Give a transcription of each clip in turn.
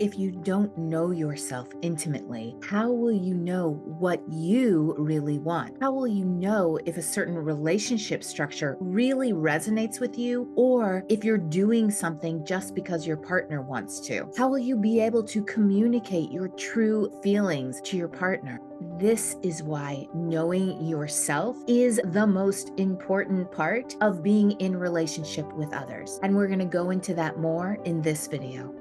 If you don't know yourself intimately, how will you know what you really want? How will you know if a certain relationship structure really resonates with you or if you're doing something just because your partner wants to? How will you be able to communicate your true feelings to your partner? This is why knowing yourself is the most important part of being in relationship with others. And we're going to go into that more in this video.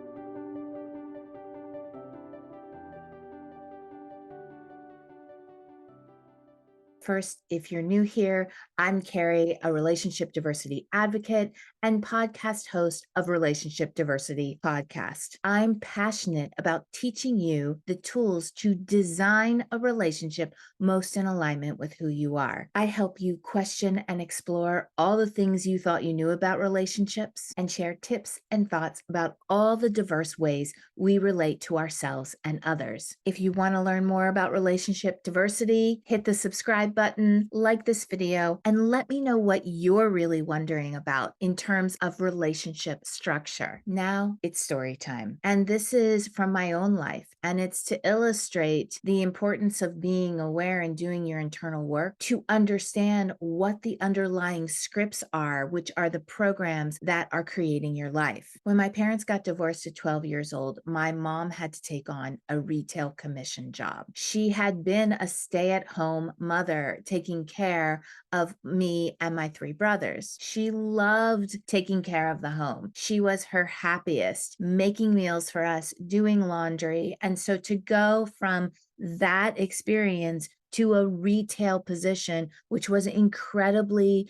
First, if you're new here, I'm Carrie, a relationship diversity advocate and podcast host of Relationship Diversity Podcast. I'm passionate about teaching you the tools to design a relationship most in alignment with who you are. I help you question and explore all the things you thought you knew about relationships and share tips and thoughts about all the diverse ways we relate to ourselves and others. If you want to learn more about relationship diversity, hit the subscribe button, like this video, and let me know what you're really wondering about in terms of relationship structure. Now it's story time. And this is from my own life. And it's to illustrate the importance of being aware and doing your internal work to understand what the underlying scripts are, which are the programs that are creating your life. When my parents got divorced at 12 years old, my mom had to take on a retail commission job. She had been a stay-at-home mother taking care of me and my three brothers. She loved taking care of the home. She was her happiest, making meals for us, doing laundry. And so to go from that experience to a retail position, which was incredibly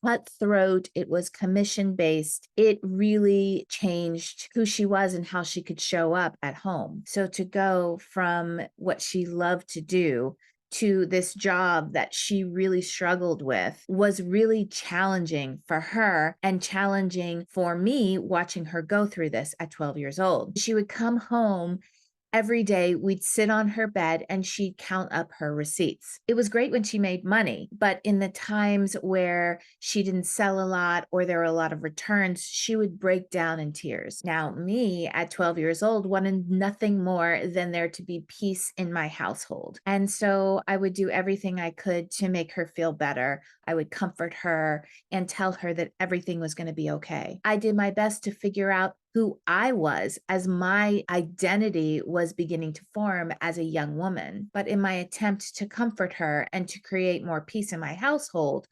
cutthroat, it was commission based. It really changed who she was and how she could show up at home. So to go from what she loved to do to this job that she really struggled with was really challenging for her and challenging for me watching her go through this at 12 years old. She would come home every day. We'd sit on her bed and she'd count up her receipts. It was great when she made money, but in the times where she didn't sell a lot or there were a lot of returns, she would break down in tears. Now, me at 12 years old wanted nothing more than there to be peace in my household. And so I would do everything I could to make her feel better. I would comfort her and tell her that everything was going to be okay. I did my best to figure out who I was as my identity was beginning to form as a young woman. But in my attempt to comfort her and to create more peace in my household,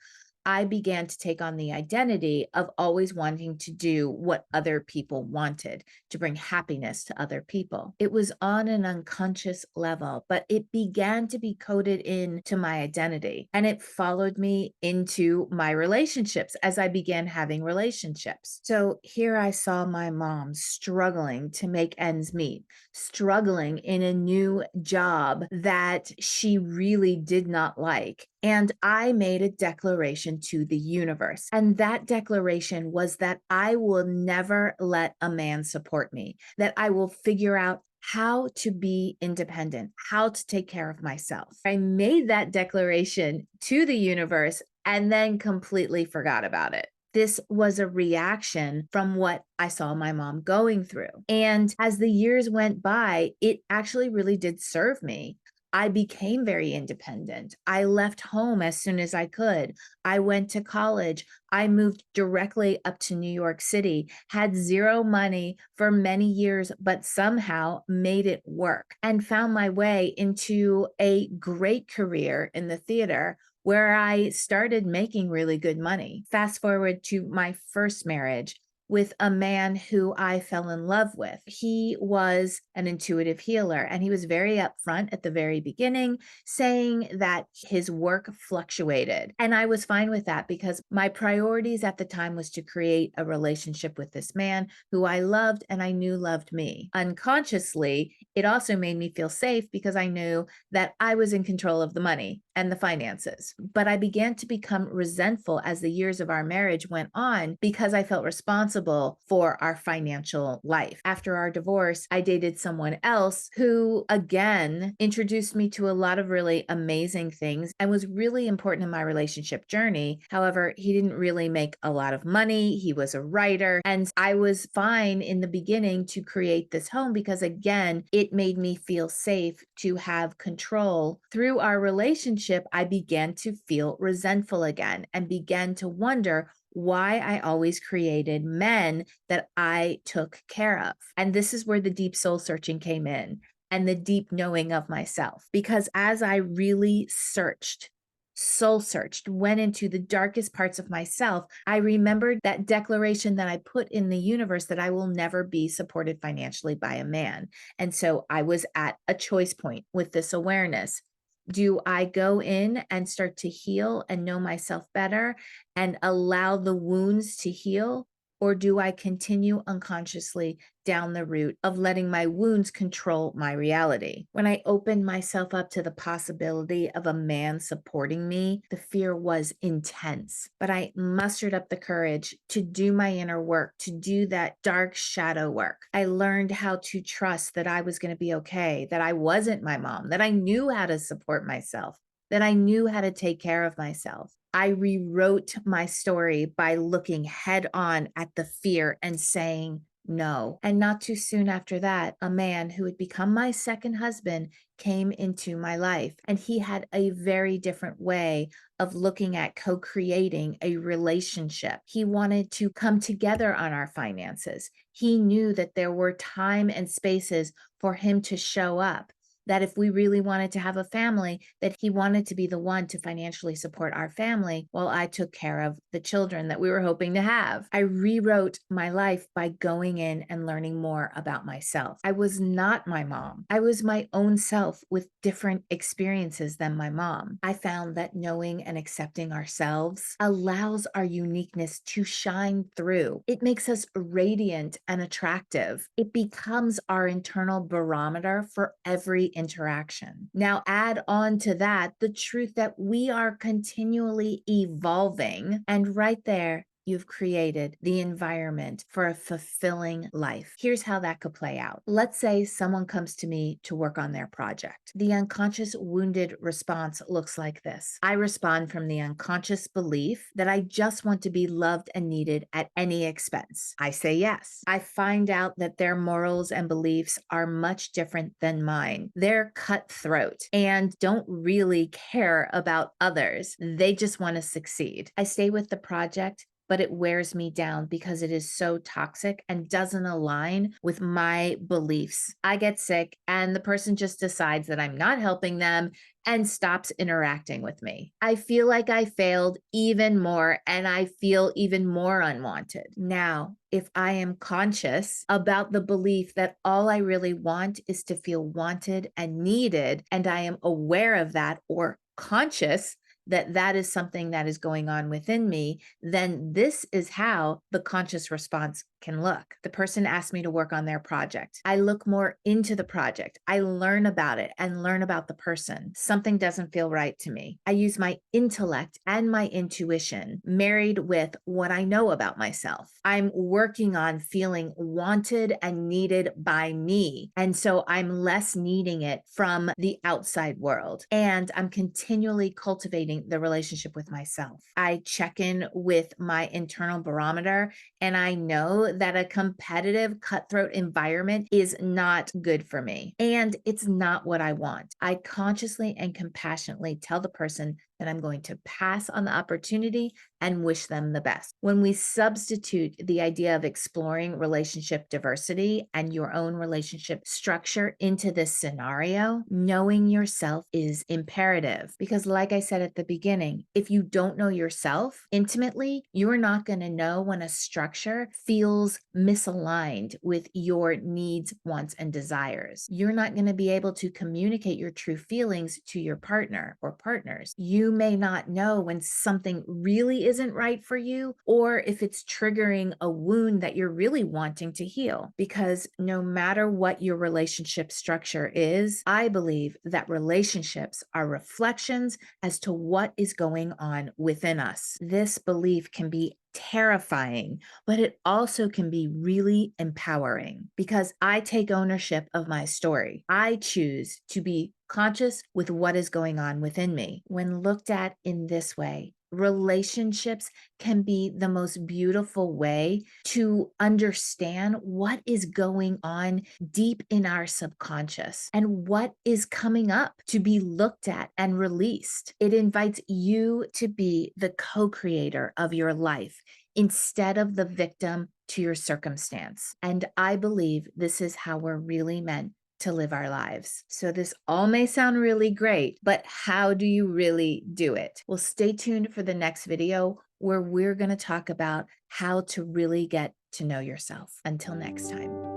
I began to take on the identity of always wanting to do what other people wanted, to bring happiness to other people. It was on an unconscious level, but it began to be coded into my identity. And it followed me into my relationships as I began having relationships. So here I saw my mom struggling to make ends meet, struggling in a new job that she really did not like. And I made a declaration to the universe. And that declaration was that I will never let a man support me, that I will figure out how to be independent, how to take care of myself. I made that declaration to the universe and then completely forgot about it. This was a reaction from what I saw my mom going through. And as the years went by, it actually really did serve me. I became very independent. I left home as soon as I could. I went to college. I moved directly up to New York City, had zero money for many years, but somehow made it work and found my way into a great career in the theater where I started making really good money. Fast forward to my first marriage with a man who I fell in love with. He was an intuitive healer, and he was very upfront at the very beginning, saying that his work fluctuated. And I was fine with that because my priorities at the time was to create a relationship with this man who I loved and I knew loved me. Unconsciously, it also made me feel safe because I knew that I was in control of the money and the finances. But I began to become resentful as the years of our marriage went on because I felt responsible responsible for our financial life. After our divorce, I dated someone else who, again, introduced me to a lot of really amazing things and was really important in my relationship journey. However, he didn't really make a lot of money. He was a writer, and I was fine in the beginning to create this home because, again, it made me feel safe to have control. Through our relationship, I began to feel resentful again and began to wonder why I always created men that I took care of. And this is where the deep soul searching came in and the deep knowing of myself. Because as I really searched, soul searched, went into the darkest parts of myself, I remembered that declaration that I put in the universe that I will never be supported financially by a man. And so I was at a choice point with this awareness. Do I go in and start to heal and know myself better and allow the wounds to heal? Or do I continue unconsciously down the route of letting my wounds control my reality? When I opened myself up to the possibility of a man supporting me, the fear was intense. But I mustered up the courage to do my inner work, to do that dark shadow work. I learned how to trust that I was going to be okay, that I wasn't my mom, that I knew how to support myself, that I knew how to take care of myself. I rewrote my story by looking head on at the fear and saying no. And not too soon after that, a man who had become my second husband came into my life. And he had a very different way of looking at co-creating a relationship. He wanted to come together on our finances. He knew that there were time and spaces for him to show up, that if we really wanted to have a family, that he wanted to be the one to financially support our family while I took care of the children that we were hoping to have. I rewrote my life by going in and learning more about myself. I was not my mom. I was my own self with different experiences than my mom. I found that knowing and accepting ourselves allows our uniqueness to shine through. It makes us radiant and attractive. It becomes our internal barometer for every interaction. Now, add on to that the truth that we are continually evolving, and right there, you've created the environment for a fulfilling life. Here's how that could play out. Let's say someone comes to me to work on their project. The unconscious wounded response looks like this. I respond from the unconscious belief that I just want to be loved and needed at any expense. I say yes. I find out that their morals and beliefs are much different than mine. They're cutthroat and don't really care about others. They just want to succeed. I stay with the project, but it wears me down because it is so toxic and doesn't align with my beliefs. I get sick and the person just decides that I'm not helping them and stops interacting with me. I feel like I failed even more and I feel even more unwanted. Now, if I am conscious about the belief that all I really want is to feel wanted and needed, and I am aware of that or conscious that that is something that is going on within me, then this is how the conscious response can look. The person asked me to work on their project. I look more into the project. I learn about it and learn about the person. Something doesn't feel right to me. I use my intellect and my intuition married with what I know about myself. I'm working on feeling wanted and needed by me. And so I'm less needing it from the outside world. And I'm continually cultivating the relationship with myself. I check in with my internal barometer, and I know that a competitive, cutthroat environment is not good for me. And it's not what I want. I consciously and compassionately tell the person that I'm going to pass on the opportunity and wish them the best. When we substitute the idea of exploring relationship diversity and your own relationship structure into this scenario, knowing yourself is imperative. Because like I said at the beginning, if you don't know yourself intimately, you're not going to know when a structure feels misaligned with your needs, wants, and desires. You're not going to be able to communicate your true feelings to your partner or partners. You may not know when something really isn't right for you, or if it's triggering a wound that you're really wanting to heal. Because no matter what your relationship structure is, I believe that relationships are reflections as to what is going on within us. This belief can be terrifying, but it also can be really empowering because I take ownership of my story. I choose to be conscious with what is going on within me. When looked at in this way, relationships can be the most beautiful way to understand what is going on deep in our subconscious and what is coming up to be looked at and released. It invites you to be the co creator of your life instead of the victim to your circumstance. And I believe this is how we're really meant to live our lives. So this all may sound really great, but how do you really do it? Well, stay tuned for the next video where we're going to talk about how to really get to know yourself. Until next time.